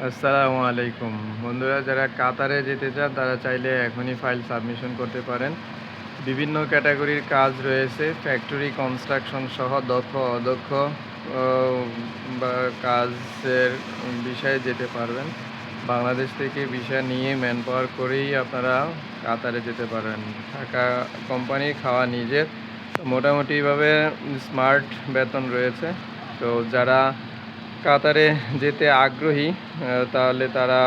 আসসালামু আলাইকুম বন্ধুরা, যারা কাতারে যেতে চান তারা চাইলে এখনই ফাইল সাবমিশন করতে পারেন। বিভিন্ন ক্যাটাগরির কাজ রয়েছে, ফ্যাক্টরি, কনস্ট্রাকশন সহ দক্ষ অদক্ষ বা কাজের বিষয়ে যেতে পারবেন। বাংলাদেশ থেকে ভিসা নিয়ে ম্যান পাওয়ার করেই আপনারা কাতারে যেতে পারেন। থাকা কোম্পানি, খাওয়া নিজের। মোটামুটিভাবে স্মার্ট বেতন রয়েছে। তো যারা কাতারে যেতে আগ্রহী তাহলে তারা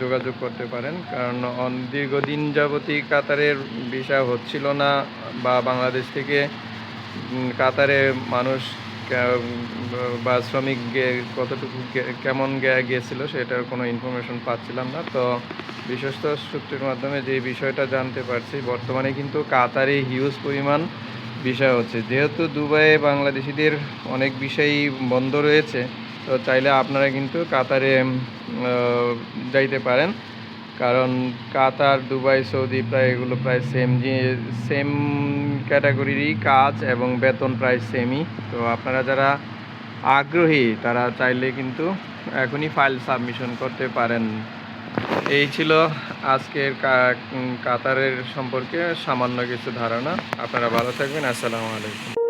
যোগাযোগ করতে পারেন, কারণ দীর্ঘদিন যাবতই কাতারের ভিসা হচ্ছিল না, বা বাংলাদেশ থেকে কাতারে মানুষ বা শ্রমিক কতটুকু কেমন গিয়েছিল সেটার কোনো ইনফরমেশন পাচ্ছিলাম না। তো বিশ্বস্ত সূত্রের মাধ্যমে যে বিষয়টা জানতে পারছি, বর্তমানে কিন্তু কাতারে হিউজ পরিমাণ বিষয় হচ্ছে। যেহেতু দুবাইয়ে বাংলাদেশিদের অনেক বিষয়ই বন্ধ রয়েছে, তো চাইলে আপনারা কিন্তু কাতারে যাইতে পারেন, কারণ কাতার, দুবাই, সৌদি প্রায় এগুলো প্রায় সেম ক্যাটাগরিরই কাজ এবং বেতন প্রায় সেমই। তো আপনারা যারা আগ্রহী তারা চাইলে কিন্তু এখনই ফাইল সাবমিশন করতে পারেন। এই ছিল আজকের কাতারের সম্পর্কে সামান্য কিছু ধারণা। আপনারা ভালো থাকবেন। আসসালামু আলাইকুম।